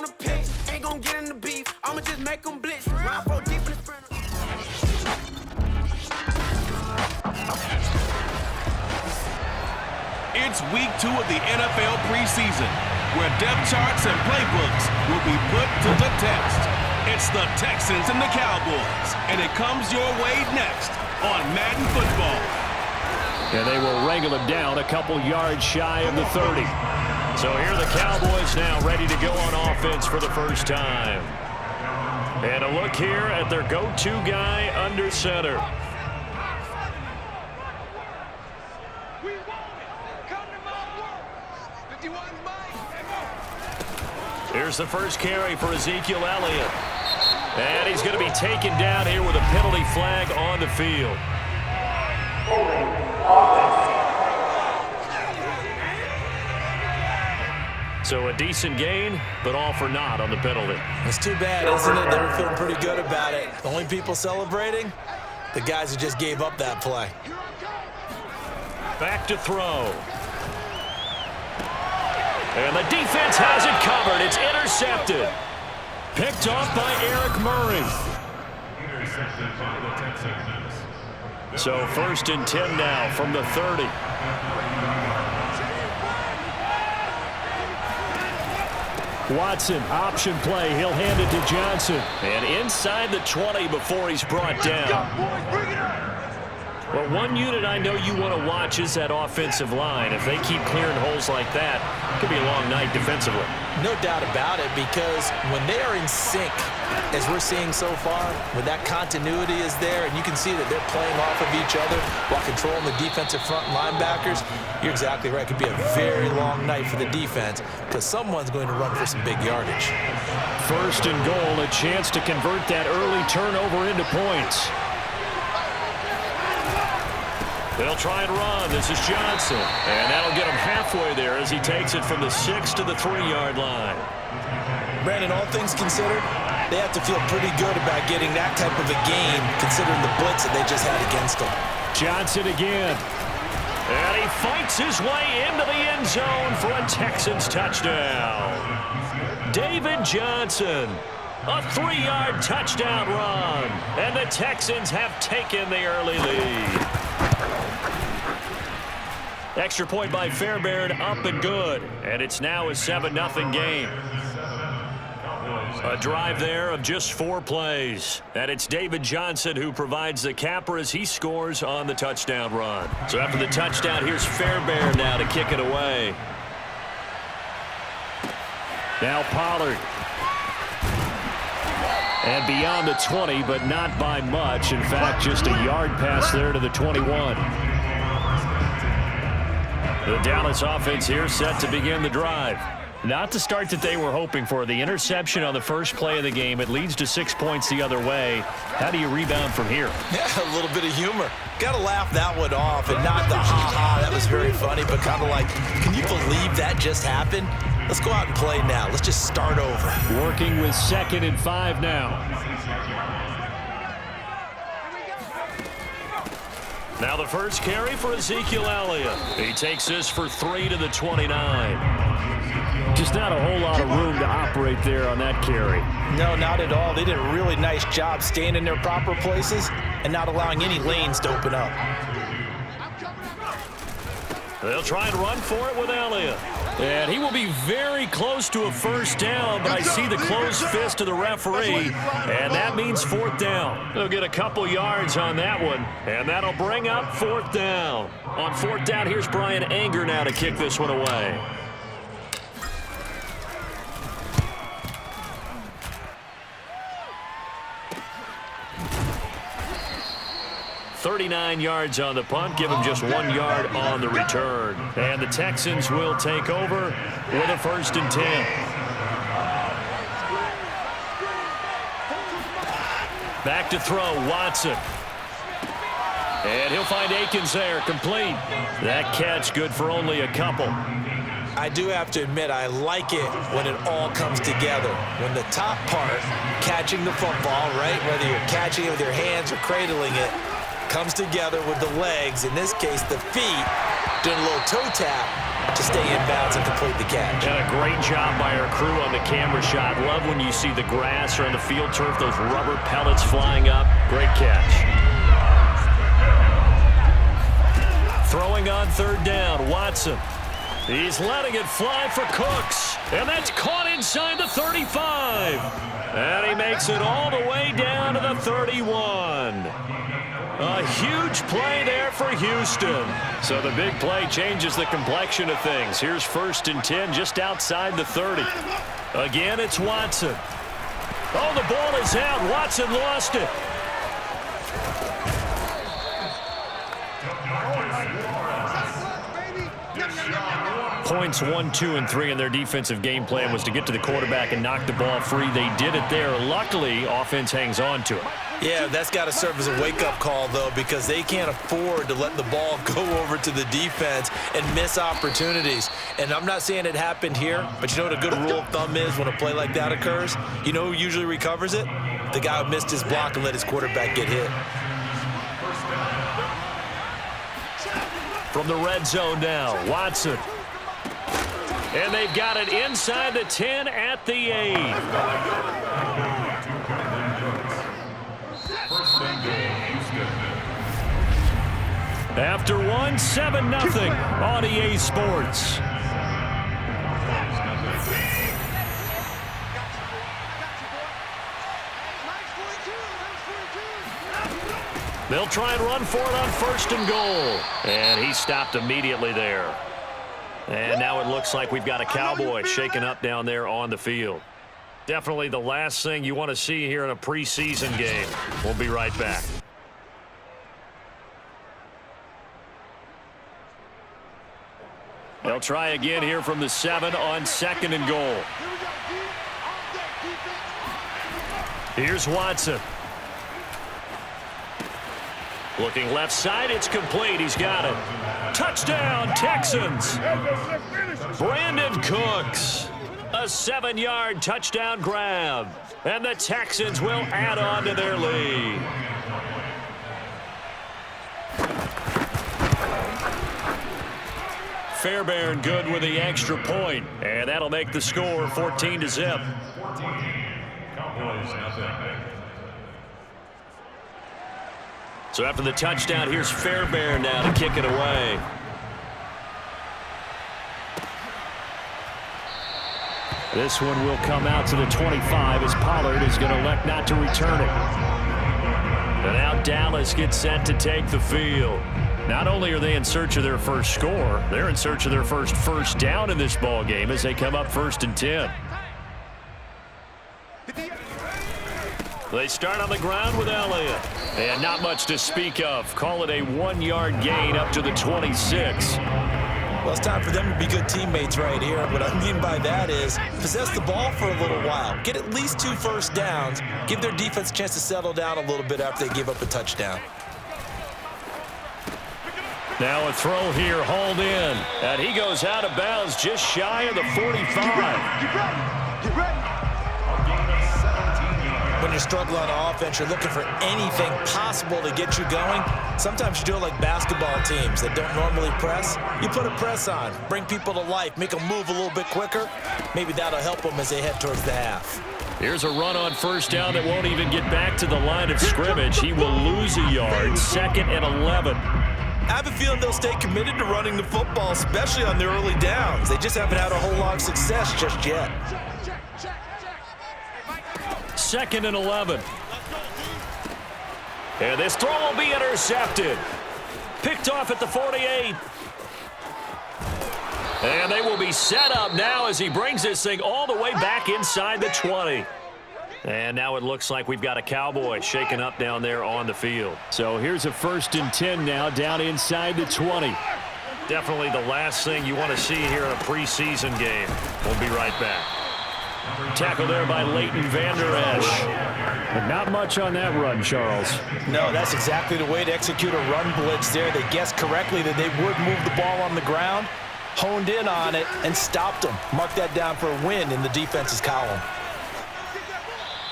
on the pitch, ain't gon' get in the beef. I'ma just make them blitz. Ride 4 deep in the sprint. It's week 2 of the NFL preseason, where depth charts and playbooks will be put to the test. It's the Texans and the Cowboys, and it comes your way next on Madden Football. And they will wrangle him down a couple yards shy of the 30. So here are the Cowboys now ready to go on offense for the first time. And a look here at their go-to guy under center. Here's the first carry for Ezekiel Elliott. And he's going to be taken down here with a penalty flag on the field. So a decent gain, but all for naught on the penalty. It's too bad, isn't it? They were feeling pretty good about it. The only people celebrating, the guys who just gave up that play. Back to throw. And the defense has it covered. It's intercepted. Picked off by Eric Murray. So 1st and 10 now from the 30. Watson, option play. He'll hand it to Johnson. And inside the 20 before he's brought down. Well, one unit I know you want to watch is that offensive line. If they keep clearing holes like that, it could be a long night defensively. No doubt about it, because when they are in sync, as we're seeing so far, when that continuity is there, and you can see that they're playing off of each other while controlling the defensive front linebackers, you're exactly right. It could be a very long night for the defense, because someone's going to run for some big yardage. 1st and goal, a chance to convert that early turnover into points. They'll try and run. This is Johnson. And that'll get him halfway there as he takes it from the 6 to the 3-yard line. Brandon, all things considered, they have to feel pretty good about getting that type of a game, considering the blitz that they just had against them. Johnson again. And he fights his way into the end zone for a Texans touchdown. David Johnson. A 3-yard touchdown run. And the Texans have taken the early lead. Extra point by Fairbairn, up and good. And it's now a 7-0 game. A drive there of just 4 plays. And it's David Johnson who provides the capper as he scores on the touchdown run. So after the touchdown, here's Fairbairn now to kick it away. Now Pollard. And beyond the 20, but not by much. In fact, just a yard pass there to the 21. The Dallas offense here set to begin the drive. Not the start that they were hoping for. The interception on the first play of the game. It leads to 6 points the other way. How do you rebound from here? Yeah, a little bit of humor. Got to laugh that one off and not the ha-ha. That was very funny, but kind of like, can you believe that just happened? Let's go out and play now. Let's just start over. Working with 2nd and 5 now. Now the first carry for Ezekiel Elliott. He takes this for 3 to the 29. Just not a whole lot of room to operate there on that carry. No, not at all. They did a really nice job staying in their proper places and not allowing any lanes to open up. They'll try and run for it with Elliott. And he will be very close to a first down, but I see the closed fist of the referee, and that means 4th down. They'll get a couple yards on that one, and that'll bring up 4th down. On 4th down, here's Brian Anger now to kick this one away. .39 yards on the punt, give him just 1 yard on the return. And the Texans will take over with a 1st and 10. Back to throw, Watson. And he'll find Akins there, complete. That catch good for only a couple. I do have to admit, I like it when it all comes together. When the top part, catching the football, right, whether you're catching it with your hands or cradling it, comes together with the legs, in this case the feet, doing a little toe tap, to stay in bounds and complete the catch. And a great job by our crew on the camera shot. Love when you see the grass or on the field turf, those rubber pellets flying up. Great catch. Throwing on third down, Watson. He's letting it fly for Cooks. And that's caught inside the 35. And he makes it all the way down to the 31. A huge play there for Houston. So the big play changes the complexion of things. Here's 1st and 10 just outside the 30. Again, it's Watson. Oh, the ball is out. Watson lost it. Points 1, 2, and 3 in their defensive game plan was to get to the quarterback and knock the ball free. They did it there. Luckily, offense hangs on to it. Yeah, that's got to serve as a wake-up call, though, because they can't afford to let the ball go over to the defense and miss opportunities. And I'm not saying it happened here, but you know what a good rule of thumb is when a play like that occurs? You know who usually recovers it? The guy who missed his block and let his quarterback get hit. From the red zone now, Watson. And they've got it inside the 10 at the 8. After 1, 7-0 on EA Sports. They'll try and run for it on 1st and goal. And he stopped immediately there. And now it looks like we've got a Cowboy shaken up down there on the field. Definitely the last thing you want to see here in a preseason game. We'll be right back. They'll try again here from the 7 on 2nd and goal. Here's Watson. Looking left side, it's complete. He's got it. Touchdown, Texans. Brandon Cooks. A 7-yard touchdown grab. And the Texans will add on to their lead. Fairbairn good with the extra point. And that'll make the score 14-0. So after the touchdown, here's Fairbairn now to kick it away. This one will come out to the 25 as Pollard is going to elect not to return it. And now Dallas gets set to take the field. Not only are they in search of their first score, they're in search of their first down in this ball game as they come up 1st and 10. They start on the ground with Elliott. And not much to speak of. Call it a 1-yard gain up to the 26. Well, it's time for them to be good teammates right here. What I mean by that is possess the ball for a little while. Get at least 2 first downs. Give their defense a chance to settle down a little bit after they give up a touchdown. Now a throw here, hauled in. And he goes out of bounds just shy of the 45. Get ready. When you're struggling on offense, you're looking for anything possible to get you going. Sometimes you do it like basketball teams that don't normally press. You put a press on, bring people to life, make them move a little bit quicker. Maybe that'll help them as they head towards the half. Here's a run on 1st down that won't even get back to the line of scrimmage. He will lose a yard. 2nd and 11. I have a feeling they'll stay committed to running the football, especially on their early downs. They just haven't had a whole lot of success just yet. 2nd and 11. And this throw will be intercepted. Picked off at the 48. And they will be set up now as he brings this thing all the way back inside the 20. And now it looks like we've got a Cowboy shaken up down there on the field. So here's a 1st and 10 now down inside the 20. Definitely the last thing you want to see here in a preseason game. We'll be right back. Tackle there by Leighton Vander Esch. But not much on that run, Charles. No, that's exactly the way to execute a run blitz there. They guessed correctly that they would move the ball on the ground, honed in on it, and stopped them. Mark that down for a win in the defense's column.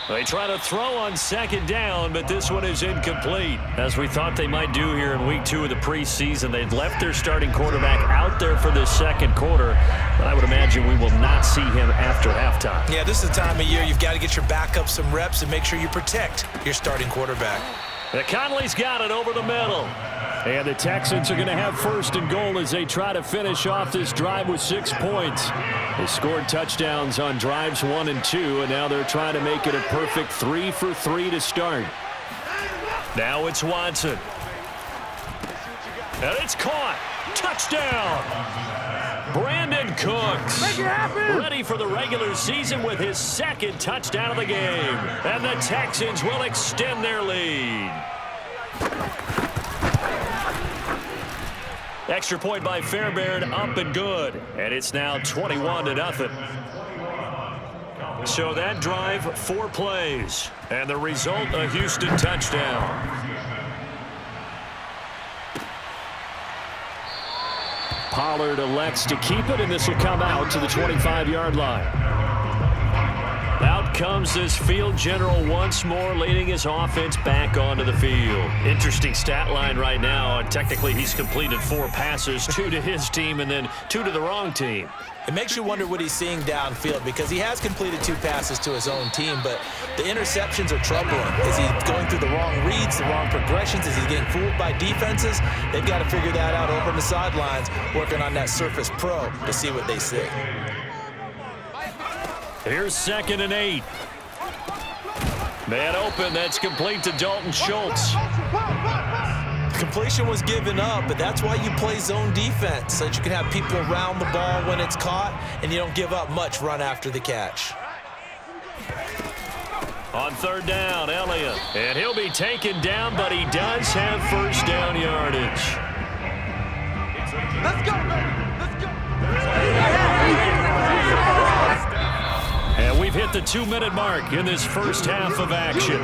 They try to throw on second down, but this one is incomplete. As we thought they might do here in week 2 of the preseason, they'd left their starting quarterback out there for this second quarter, but I would imagine we will not see him after halftime. Yeah, this is the time of year you've got to get your backup some reps and make sure you protect your starting quarterback. Conley's got it over the middle. And the Texans are going to have first and goal as they try to finish off this drive with 6 points. They scored touchdowns on drives 1 and 2, and now they're trying to make it a perfect 3 for 3 to start. Now it's Watson. And it's caught. Touchdown. Brandon Cooks ready for the regular season with his second touchdown of the game. And the Texans will extend their lead. Extra point by Fairbairn, up and good. And it's now 21-0. So that drive, 4 plays. And the result, a Houston touchdown. Pollard elects to keep it, and this will come out to the 25-yard line. Out comes this field general once more, leading his offense back onto the field. Interesting stat line right now. Technically, he's completed 4 passes, 2 to his team and then 2 to the wrong team. It makes you wonder what he's seeing downfield because he has completed 2 passes to his own team, but the interceptions are troubling. Is he going through the wrong reads, the wrong progressions? Is he getting fooled by defenses? They've got to figure that out over on the sidelines, working on that Surface Pro to see what they see. Here's 2nd and 8. Man open, that's complete to Dalton Schultz. Completion was given up, but that's why you play zone defense, so that you can have people around the ball when it's caught, and you don't give up much run after the catch. On 3rd down, Elliott. And he'll be taken down, but he does have first down yardage. Let's go, let's go. And we've hit the 2-minute mark in this first half of action.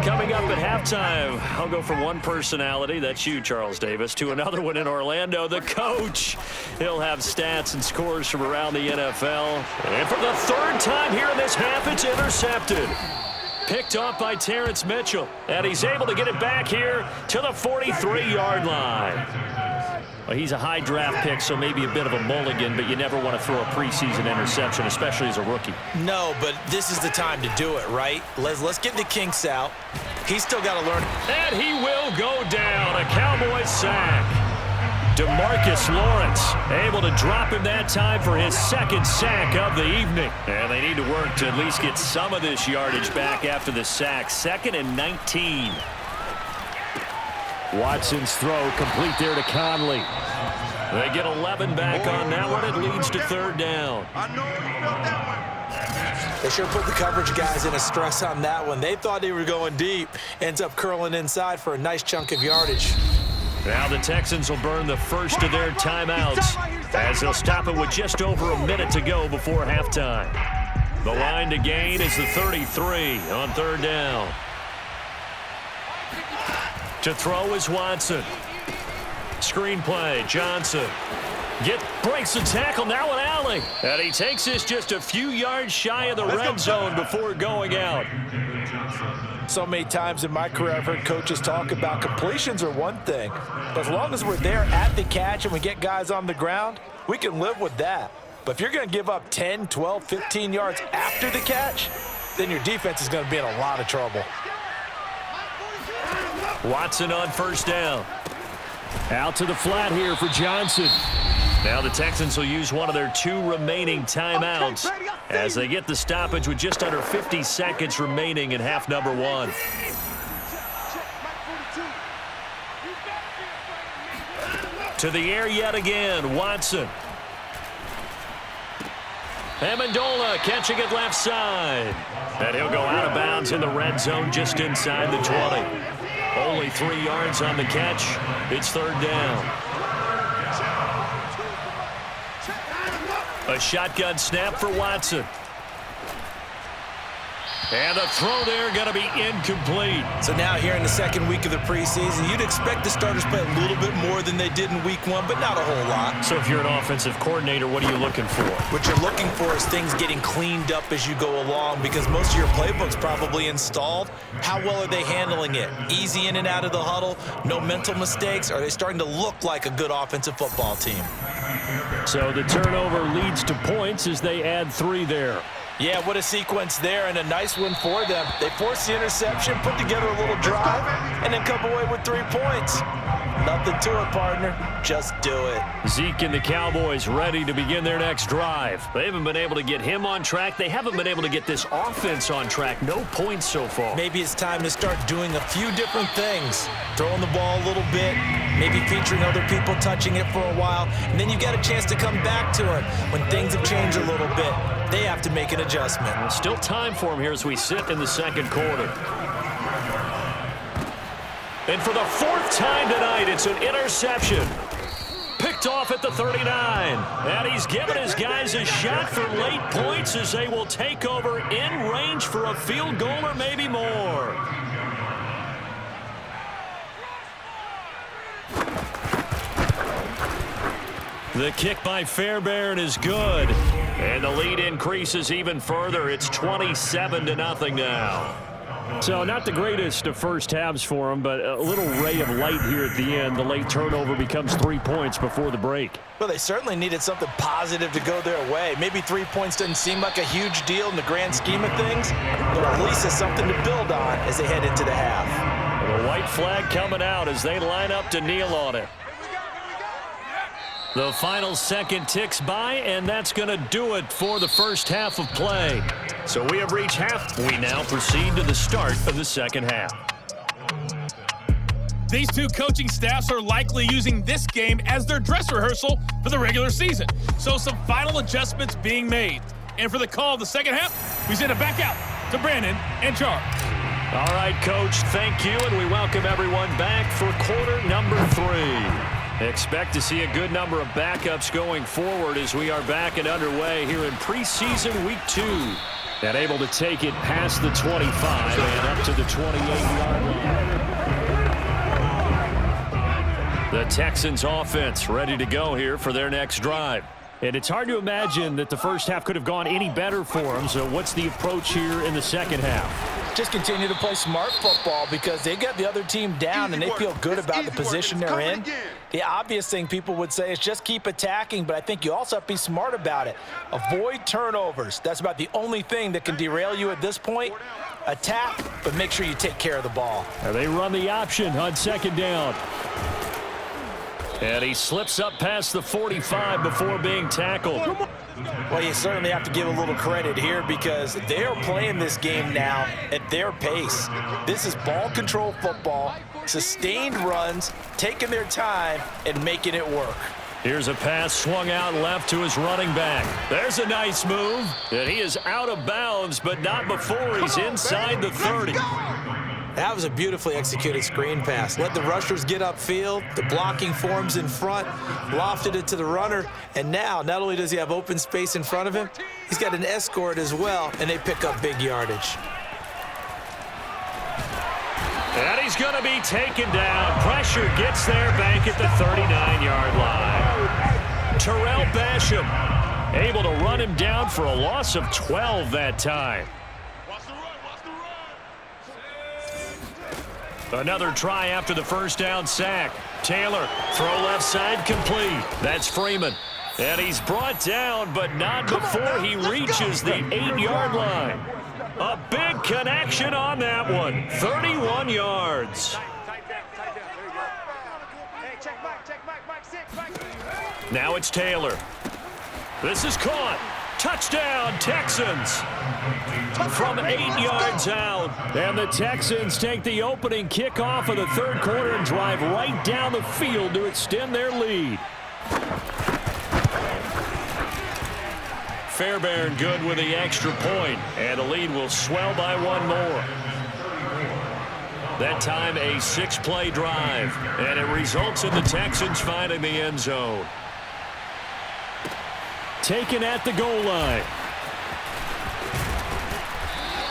Coming up at halftime, I'll go from one personality, that's you, Charles Davis, to another one in Orlando, the coach. He'll have stats and scores from around the NFL. And for the 3rd time here in this half, it's intercepted. Picked off by Terrence Mitchell. And he's able to get it back here to the 43-yard line. Well, he's a high draft pick, so maybe a bit of a mulligan, but you never want to throw a preseason interception, especially as a rookie. No, but this is the time to do it, right? Let's get the kinks out. He's still got to learn. And he will go down. A Cowboys sack. DeMarcus Lawrence able to drop him that time for his 2nd sack of the evening. And they need to work to at least get some of this yardage back after the sack. 2nd and 19. Watson's throw complete there to Conley. They get 11 back on that one. It leads to 3rd down. They sure put the coverage guys in a stress on that one. They thought they were going deep. Ends up curling inside for a nice chunk of yardage. Now the Texans will burn the first of their timeouts as they'll stop it with just over a minute to go before halftime. The line to gain is the 33 on 3rd down. To throw is Watson. Screen play, Johnson. Breaks the tackle, now an alley. And he takes this just a few yards shy of the red zone before going out. So many times in my career I've heard coaches talk about completions are one thing. But as long as we're there at the catch and we get guys on the ground, we can live with that. But if you're going to give up 10, 12, 15 yards after the catch, then your defense is going to be in a lot of trouble. Watson on 1st down. Out to the flat here for Johnson. Now the Texans will use one of their 2 remaining timeouts as they get the stoppage with just under 50 seconds remaining in half number 1. To the air yet again, Watson. Amendola catching it left side. And he'll go out of bounds in the red zone just inside the 20. Only 3 yards on the catch. It's 3rd down. A shotgun snap for Watson. And the throw there going to be incomplete. So now here in the second week of the preseason, you'd expect the starters play a little bit more than they did in week 1, but not a whole lot. So if you're an offensive coordinator, what are you looking for? What you're looking for is things getting cleaned up as you go along, because most of your playbook's probably installed. How well are they handling it? Easy in and out of the huddle, no mental mistakes? Are they starting to look like a good offensive football team? So the turnover leads to points as they add 3 there. Yeah, what a sequence there, and a nice one for them. They forced the interception, put together a little drive, and then come away with 3 points. Nothing to it, partner. Just do it. Zeke and the Cowboys ready to begin their next drive. They haven't been able to get him on track. They haven't been able to get this offense on track. No points so far. Maybe it's time to start doing a few different things. Throwing the ball a little bit, maybe featuring other people touching it for a while, and then you got a chance to come back to it when things have changed a little bit. They have to make an adjustment. Well, still time for him here as we sit in the second quarter. And for the 4th time tonight, it's an interception. Picked off at the 39. And he's given his guys a shot for late points as they will take over in range for a field goal or maybe more. The kick by Fairbairn is good. And the lead increases even further. It's 27-0 now. So not the greatest of first halves for them, but a little ray of light here at the end. The late turnover becomes 3 points before the break. Well, they certainly needed something positive to go their way. Maybe 3 points doesn't seem like a huge deal in the grand scheme of things, but at least it's something to build on as they head into the half. The white flag coming out as they line up to kneel on it. The final second ticks by, and that's going to do it for the first half of play. So we have reached half. We now proceed to the start of the second half. These two coaching staffs are likely using this game as their dress rehearsal for the regular season. So some final adjustments being made. And for the call of the second half, we send it back out to Brandon and Charles. All right, Coach, thank you, and we welcome everyone back for quarter number 3. Expect to see a good number of backups going forward as we are back and underway here in preseason week 2. And able to take it past the 25 and up to the 28-yard line. The Texans offense ready to go here for their next drive. And it's hard to imagine that the first half could have gone any better for them. So what's the approach here in the second half? Just continue to play smart football because they got the other team down and they feel good about the position they're in. The obvious thing people would say is just keep attacking, but I think you also have to be smart about it. Avoid turnovers. That's about the only thing that can derail you at this point. Attack, but make sure you take care of the ball. And they run the option on second down. And he slips up past the 45 before being tackled. Well, you certainly have to give a little credit here because they are playing this game now at their pace. This is ball control football, sustained runs, taking their time, and making it work. Here's a pass swung out left to his running back. There's a nice move. And he is out of bounds, but not before he's inside the 30. That was a beautifully executed screen pass. Let the rushers get upfield. The blocking forms in front, lofted it to the runner, and now not only does he have open space in front of him, he's got an escort as well, and they pick up big yardage. And he's going to be taken down. Pressure gets there back at the 39-yard line. Terrell Basham able to run him down for a loss of 12 that time. Another try after the first down sack. Taylor, throw left side complete. That's Freeman. And he's brought down, but not before he reaches the 8-yard line. A big connection on that one. 31 yards. Now it's Taylor. This is caught. Touchdown, Texans. From 8 yards out. And the Texans take the opening kickoff of the third quarter and drive right down the field to extend their lead. Fairbairn good with the extra point, and the lead will swell by one more. That time a 6-play drive, and it results in the Texans finding the end zone. Taken at the goal line.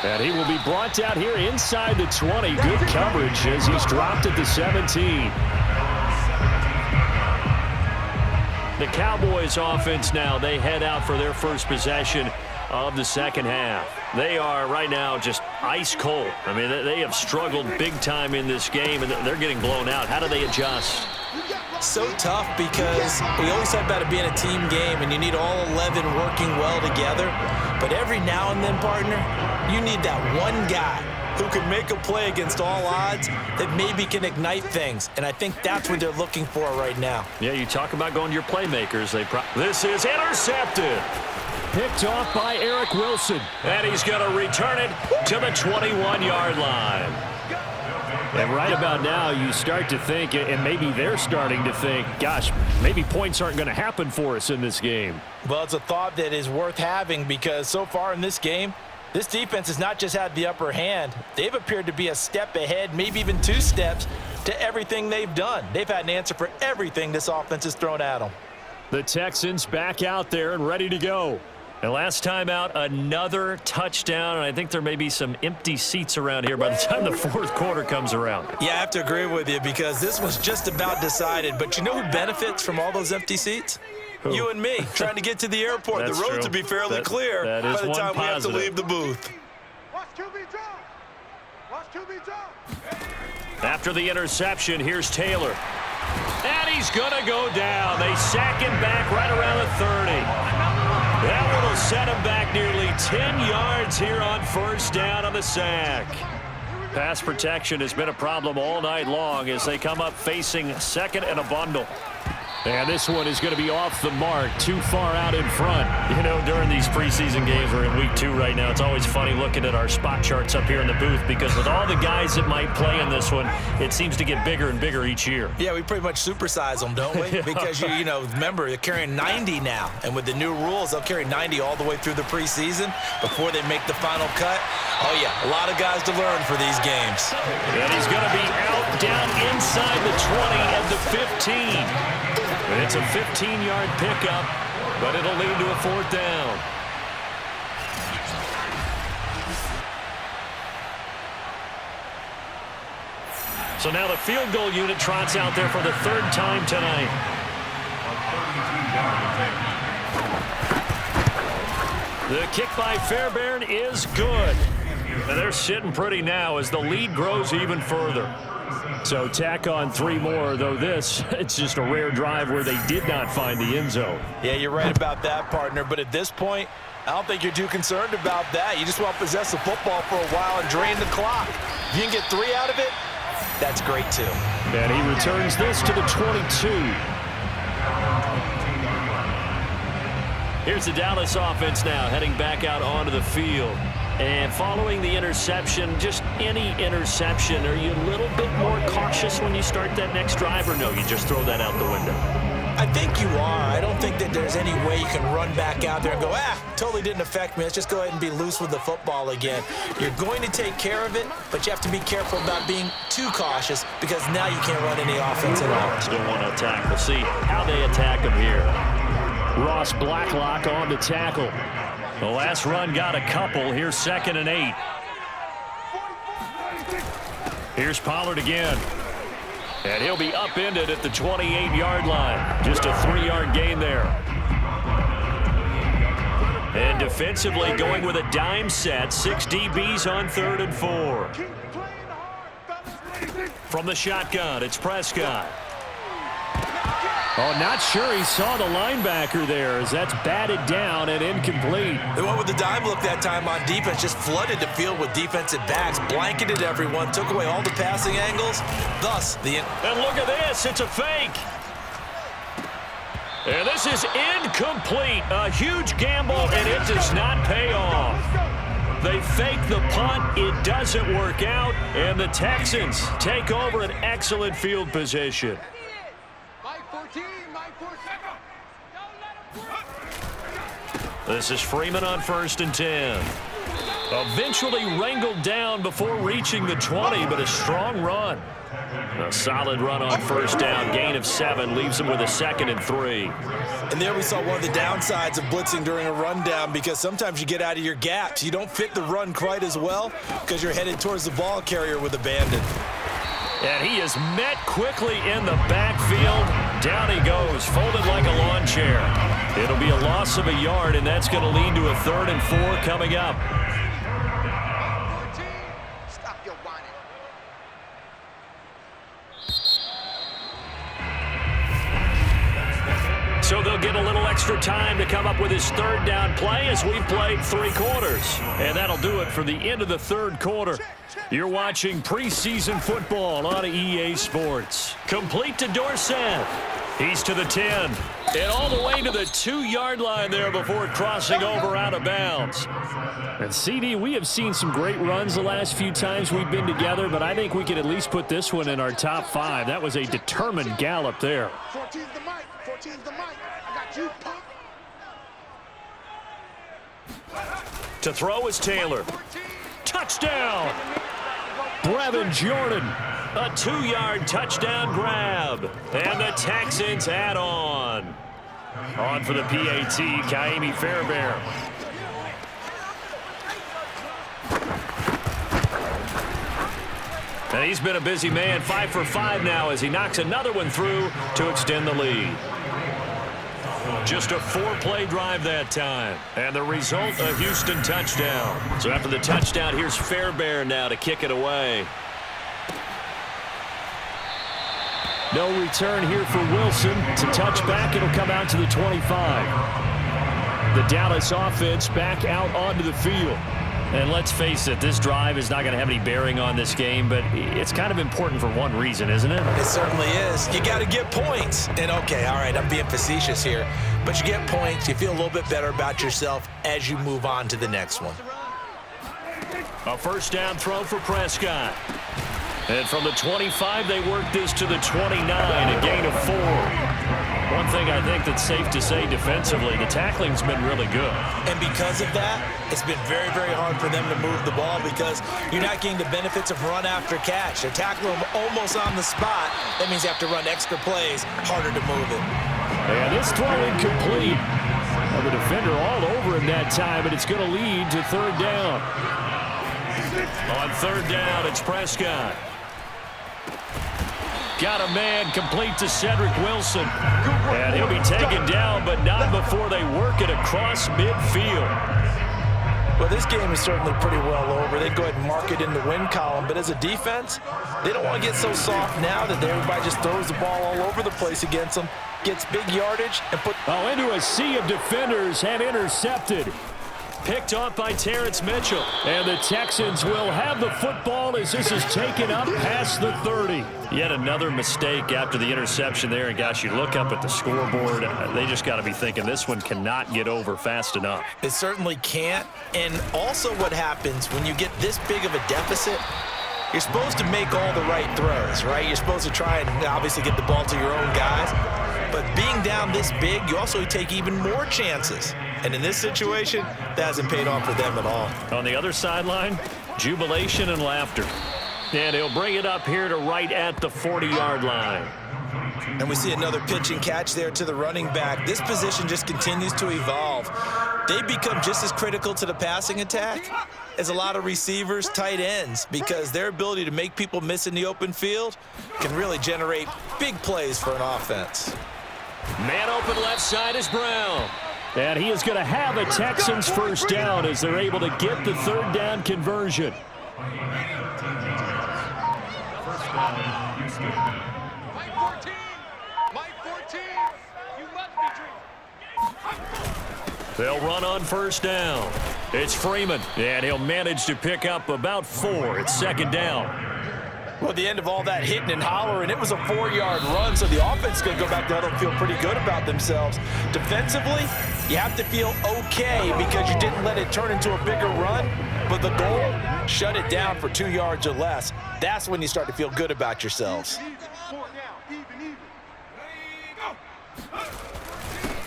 And he will be brought down here inside the 20. Good coverage as he's dropped at the 17. The Cowboys offense now, they head out for their first possession of the second half. They are right now just ice cold. I mean, they have struggled big time in this game, and they're getting blown out. How do they adjust? So tough because we always talk about it being a team game, and you need all 11 working well together. But every now and then, partner, you need that one guy who can make a play against all odds that maybe can ignite things. And I think that's what they're looking for right now. Yeah, you talk about going to your playmakers. This is intercepted. Picked off by Eric Wilson. And he's going to return it to the 21-yard line. And right about now, you start to think, and maybe they're starting to think, gosh, maybe points aren't going to happen for us in this game. Well, it's a thought that is worth having because so far in this game, this defense has not just had the upper hand. They've appeared to be a step ahead, maybe even 2 steps, to everything they've done. They've had an answer for everything this offense has thrown at them. The Texans back out there and ready to go. And last time out, another touchdown, and I think there may be some empty seats around here by the time the fourth quarter comes around. Yeah, I have to agree with you because this was just about decided. But you know who benefits from all those empty seats? Who? You and me, trying to get to the airport. The roads will be fairly clear by the time we have to positive. leave the booth. After the interception, here's Taylor. And he's going to go down. They sack him back right around the 30. That one will set him back nearly 10 yards here on first down on the sack. Pass protection has been a problem all night long as they come up facing second and a bundle. And this one is going to be off the mark, too far out in front. You know, during these preseason games, we're in week 2 right now. It's always funny looking at our spot charts up here in the booth because with all the guys that might play in this one, it seems to get bigger and bigger each year. Yeah, we pretty much supersize them, don't we? Yeah. Because, you know, remember, they're carrying 90 now. And with the new rules, they'll carry 90 all the way through the preseason before they make the final cut. Oh, yeah, a lot of guys to learn for these games. And he's going to be out down inside the 20 at the 15. And it's a 15-yard pickup, but it'll lead to a fourth down. So now the field goal unit trots out there for the 3rd time tonight. The kick by Fairbairn is good. And they're sitting pretty now as the lead grows even further. So tack on 3 more, though it's just a rare drive where they did not find the end zone. Yeah, you're right about that, partner. But at this point, I don't think you're too concerned about that. You just want to possess the football for a while and drain the clock. If you can get 3 out of it, that's great, too. And he returns this to the 22. Here's the Dallas offense now heading back out onto the field. And following the interception, just any interception, are you a little bit more cautious when you start that next drive, or no, you just throw that out the window? I think you are. I don't think that there's any way you can run back out there and go, totally didn't affect me. Let's just go ahead and be loose with the football again. You're going to take care of it, but you have to be careful about being too cautious because now you can't run any offense at all. Still want to attack. We'll see how they attack him here. Ross Blacklock on the tackle. The last run got a couple. Here's 2nd and 8. Here's Pollard again. And he'll be upended at the 28-yard line. Just a 3-yard gain there. And defensively going with a dime set. 6 DBs on 3rd and 4. From the shotgun, it's Prescott. Oh, not sure he saw the linebacker there as that's batted down and incomplete. They went with the dime look that time on defense, just flooded the field with defensive backs, blanketed everyone, took away all the passing angles, thus the... And look at this, it's a fake. And this is incomplete. A huge gamble, and it does not pay off. They fake the punt, it doesn't work out, and the Texans take over an excellent field position. This is Freeman on 1st and 10. Eventually wrangled down before reaching the 20, but a strong run. A solid run on first down. Gain of 7 leaves him with a 2nd and 3. And there we saw one of the downsides of blitzing during a rundown, because sometimes you get out of your gaps. You don't fit the run quite as well because you're headed towards the ball carrier with abandon. And he is met quickly in the backfield. Down he goes, folded like a lawn chair. It'll be a loss of a yard, and that's going to lead to a 3rd and 4 coming up. So they'll get a little extra time to come up with his 3rd down play as we've played 3 quarters. And that'll do it for the end of the 3rd quarter. You're watching preseason football on EA Sports. Complete to Dorsett. He's to the 10. And all the way to the 2-yard line there before crossing over out of bounds. And CD, we have seen some great runs the last few times we've been together, but I think we can at least put this one in our top 5. That was a determined gallop there. 14's the mic. 14's the mic. I got you, punk. To throw is Taylor. Touchdown! Brevin Jordan. A 2-yard touchdown grab. And the Texans add on. On for the PAT, Kaimi Fairbairn. And he's been a busy man, 5 for 5 now as he knocks another one through to extend the lead. Just a 4-play drive that time. And the result, a Houston touchdown. So after the touchdown, here's Fairbairn now to kick it away. No return here for Wilson. To touch back, it'll come out to the 25. The Dallas offense back out onto the field. And let's face it, this drive is not going to have any bearing on this game, but it's kind of important for one reason, isn't it? It certainly is. You got to get points. And, okay, all right, I'm being facetious here, but you get points, you feel a little bit better about yourself as you move on to the next one. A 1st down throw for Prescott. And from the 25, they work this to the 29, a gain of 4. One thing I think that's safe to say defensively, the tackling's been really good. And because of that, it's been very, very hard for them to move the ball because you're not getting the benefits of run after catch. They're tackling them almost on the spot. That means you have to run extra plays, harder to move it. And this throw incomplete. Well, the defender all over him that time, but it's going to lead to 3rd down. On 3rd down, it's Prescott. Got a man complete to Cedric Wilson. And he'll be taken down, but not before they work it across midfield. Well, this game is certainly pretty well over. They go ahead and mark it in the win column. But as a defense, they don't want to get so soft now that everybody just throws the ball all over the place against them, gets big yardage, and put... Oh, into a sea of defenders and intercepted. Picked off by Terrence Mitchell. And the Texans will have the football as this is taken up past the 30. Yet another mistake after the interception there. And, gosh, you look up at the scoreboard, they just got to be thinking this one cannot get over fast enough. It certainly can't. And also what happens when you get this big of a deficit, you're supposed to make all the right throws, right? You're supposed to try and obviously get the ball to your own guys. But being down this big, you also take even more chances. And in this situation, that hasn't paid off for them at all. On the other sideline, jubilation and laughter. And he'll bring it up here to right at the 40-yard line. And we see another pitch and catch there to the running back. This position just continues to evolve. They become just as critical to the passing attack as a lot of receivers, tight ends, because their ability to make people miss in the open field can really generate big plays for an offense. Man open left side is Brown. And he is going to have a Texans 1st down as they're able to get the 3rd down conversion. First down, Houston. Mike 14. Mike 14. You must be dreaming. They'll run on 1st down. It's Freeman, and he'll manage to pick up about 4. It's 2nd down. Well, at the end of all that hitting and hollering, it was a 4-yard run, so the offense is going to go back there and feel pretty good about themselves. Defensively, you have to feel okay because you didn't let it turn into a bigger run, but the goal, shut it down for 2 yards or less. That's when you start to feel good about yourselves.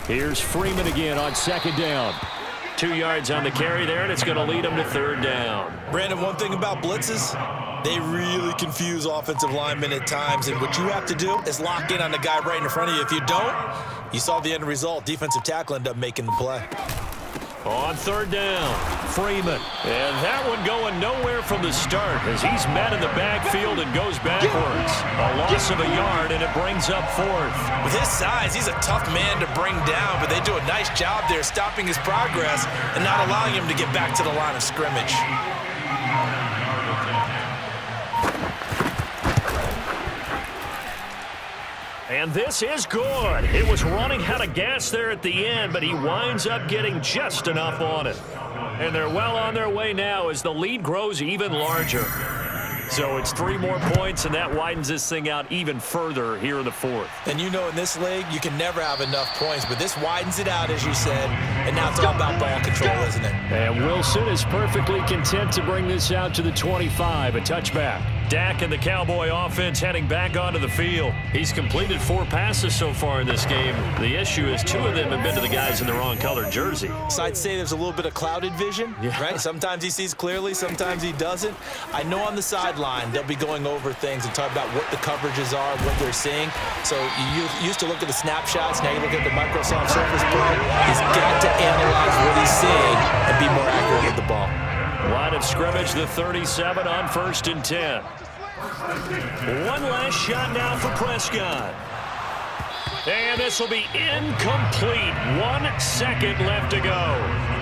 Here's Freeman again on 2nd down. 2 yards on the carry there, and it's going to lead him to 3rd down. Brandon, one thing about blitzes, they really confuse offensive linemen at times, and what you have to do is lock in on the guy right in front of you. If you don't, you saw the end result. Defensive tackle ended up making the play. On 3rd down, Freeman. And that one going nowhere from the start as he's met in the backfield and goes backwards. A loss of a yard, and it brings up 4th. With his size, he's a tough man to bring down, but they do a nice job there stopping his progress and not allowing him to get back to the line of scrimmage. And this is good. It was running out of gas there at the end, but he winds up getting just enough on it. And they're well on their way now as the lead grows even larger. So it's 3 more points, and that widens this thing out even further here in the 4th. And you know in this league, you can never have enough points, but this widens it out, as you said, and now it's all about ball control, isn't it? And Wilson is perfectly content to bring this out to the 25, a touchback. Dak and the Cowboy offense heading back onto the field. He's completed 4 passes so far in this game. The issue is 2 of them have been to the guys in the wrong colored jersey. So I'd say there's a little bit of clouded vision, right? Sometimes he sees clearly, sometimes he doesn't. I know on the sideline they'll be going over things and talk about what the coverages are, what they're seeing. So you used to look at the snapshots, now you look at the Microsoft Surface Pro. He's got to analyze what he's seeing and be more accurate with the ball. Line of scrimmage, the 37 on 1st and 10. One last shot now for Prescott. And this will be incomplete. 1 second left to go.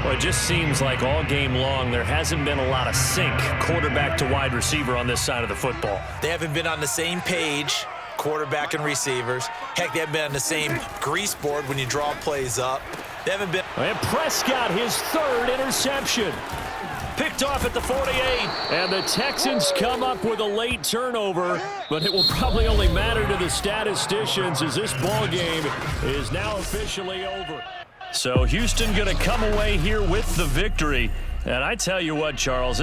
Well, it just seems like all game long there hasn't been a lot of sync quarterback to wide receiver on this side of the football. They haven't been on the same page, quarterback and receivers. Heck, they haven't been on the same grease board when you draw plays up. They haven't been. And Prescott, his 3rd interception. Picked off at the 48, and the Texans come up with a late turnover, but it will probably only matter to the statisticians as this ball game is now officially over. So Houston going to come away here with the victory. And I tell you what, Charles, this